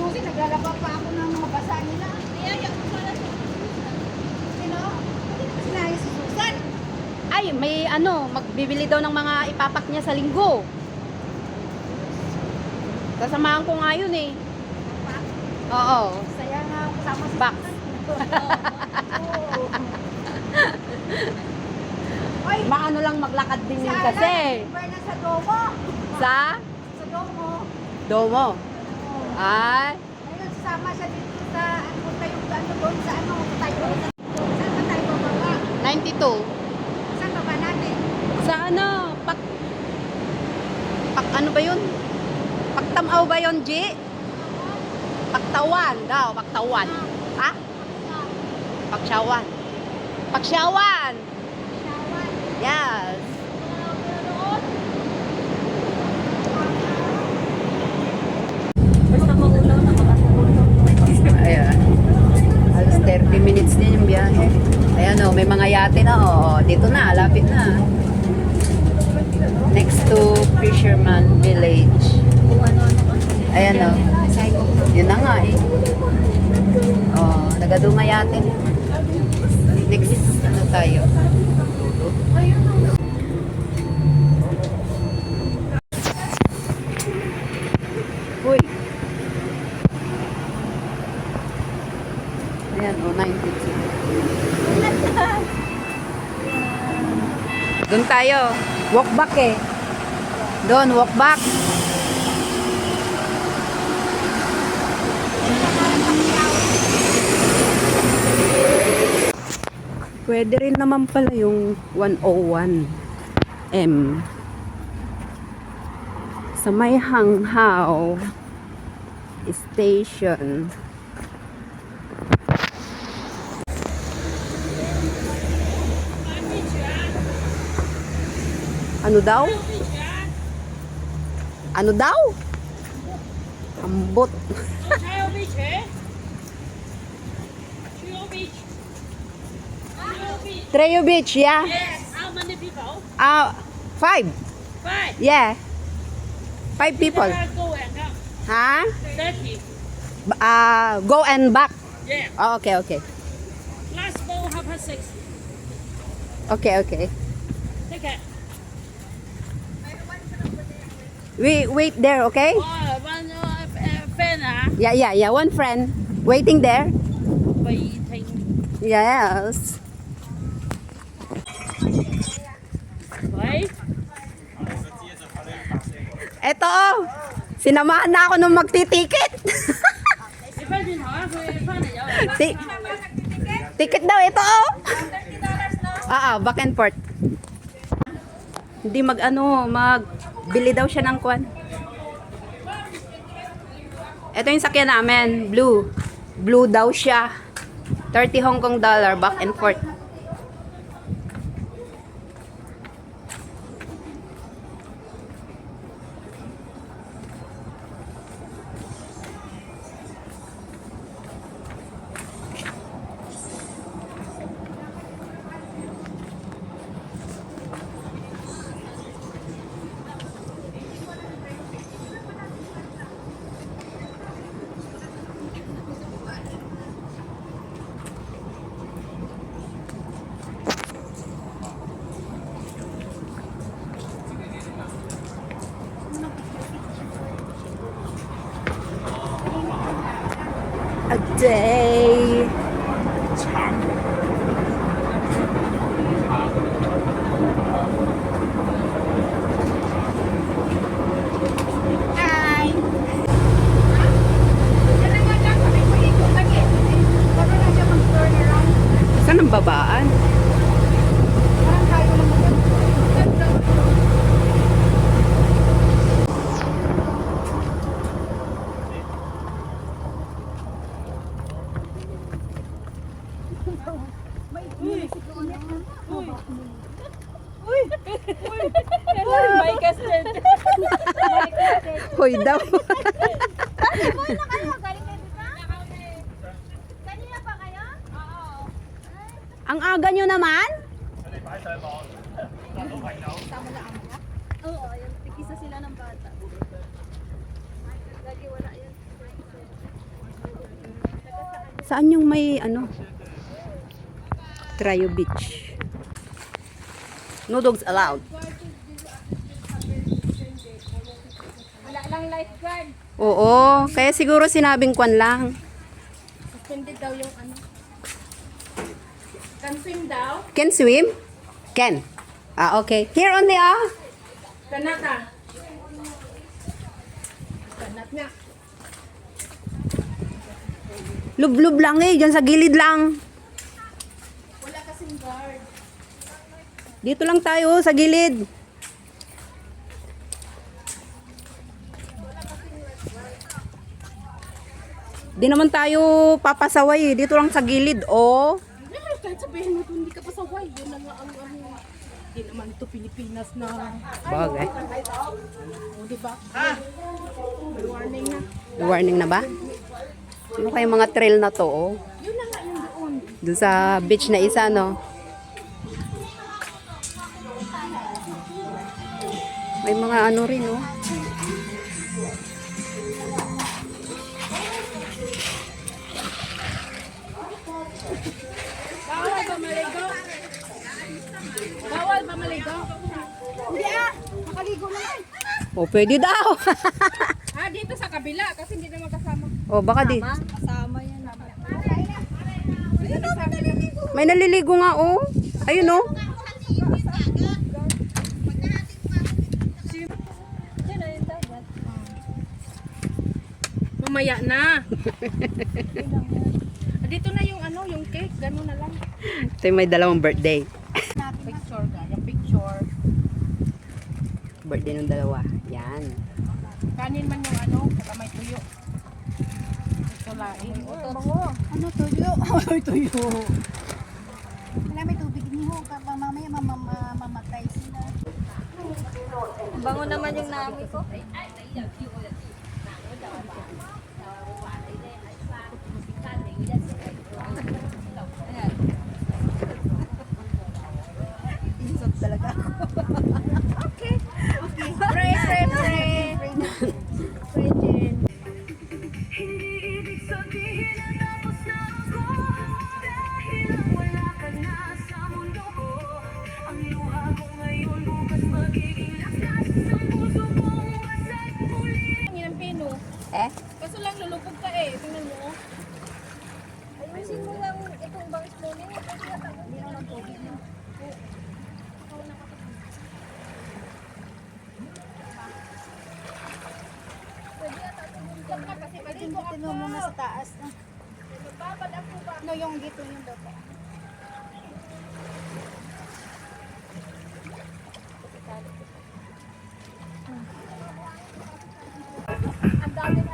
sususin, naglalaba pa ako ng mga basa nila. Niyaya ko pala sa sino? Sinayos si Susan. Ay, may ano, magbibili daw ng mga ipapak niya sa linggo. Kasamahan ko nga yun eh. Oo. Saya nga kasama si Box. Oy, Maano lang maglakad din yun si kasi. Alan, na sa Domo. Sa Sa Domo. Domo. Ay, Ayun, sasama siya dito sa, ano tayo, ano doon, sa ano, tayo, saan ba tayo bababa? 92. Saan baba natin? Sa ano, pak ano ba yun? Paktamaw ba yun, G? Paktawan daw, paktawan. Ha? Paksyawan. Paksyawan. Shawan. Yes. Basta maulaw na makatulog. Ayan. Halos 30 minutes din yung biyahe. Ayan o, may mga yate na o. Dito na, lapit na. Next to Fisherman Village. Ayan o. Yun na nga eh. O, nagaduma yate. Next, ano tayo? Uy. Ayan o, 92. Doon tayo. Walk back eh. Doon, walk back. Pwede rin naman pala yung 101M. Sa may Hanghaw Station. Ano daw? Ano daw? Ambot. Treo Beach, yeah. Yes. How many people? 5. Five. Yeah. 5 people. Go and come. Ha? 30. Go and back. Yeah. Oh, okay, okay. Last boat 6:30. Okay, okay. Take it. We wait there, okay? Oh, one fan, Yeah, yeah, yeah. One friend waiting there. waiting. Yes. Right? Eto, oh. Sinamahan na ako nung magtitikit. Ti- Ticket daw ito, oh. Back and forth. Hindi magbili daw siya ng kwan. Ito yung sakyan namin, blue. Blue daw siya. 30 Hong Kong dollar back and forth. A day. Hi! Yan na nga dyan, sabi ko ikot lagi. Bago na siya mag-turn around. Saan ang babaan? Parang tayo lang mag My custard. Hoy daw. Uy na kayo, galing na dito? Kanina pa kayo? Oo. Ang aga nyo naman? Oo, yung tigisa sila ng bata. Lagi wala yun. Saan yung may ano? Trio Beach. No dogs allowed. Wala lang lifeguard. Oo, kaya siguro sinabing kwan lang. Suspended daw yung ano. Can swim daw? Can swim? Can. Ah, okay. Here only ah. Kanata. Kanat nga. Lub-lub lang eh, dyan sa gilid lang. Wala kasing guard. Dito lang tayo, sa gilid. Di naman tayo papasaway eh. Dito lang sa gilid, oh. Kahit sabihin mo kung hindi ka pasaway, yun na nga ang hindi naman ito Pilipinas na. Bagay. O, diba? May warning na. May warning na ba? Ano kayong mga trail na to, oh? Yun na nga yung doon. Doon sa beach na isa, no? May mga ano rin, oh. Bawal ba maligo? Bawal ba maligo? Hindi ah! Makaligo naman. Oh, pwede daw. Ah, dito sa kabila kasi hindi naman kasama. Oh, baka di. Kasama yan. May naliligo nga, oh. Ayun, oh. Mamaya na. Dito na yung ano, yung cake, gano'n na lang. Ito yung may dalawang birthday. Picture ka, yung picture. Birthday ng dalawa. Yan. Kanin man yung ano, saka may tuyo. Ito lain. Ano tuyo? Ay, tuyo. Wala may tubig niyo, kapag mamaya mamatay sila. Bango naman yung naamoy ko. Insot talaga ako. Okay. Pray, pray, pray. Pray, Jen. Hindi ibig sabihin na tapos na ako dahil wala ka na sa mundo ko. Ang luha ko ngayon bukas magiging lakas ng puso kong wasag muli. Ang inang pino. Eh? Kaso lang lulubog ka eh. Tingnan mo. Oh. Ayusin mo lang itong bangs mo niya. Hindi na ng tubig niya. Kasi maligo ako. Tingnan mo na sa taas. Babad ako ba? No, yung dito yung baba. Ang daming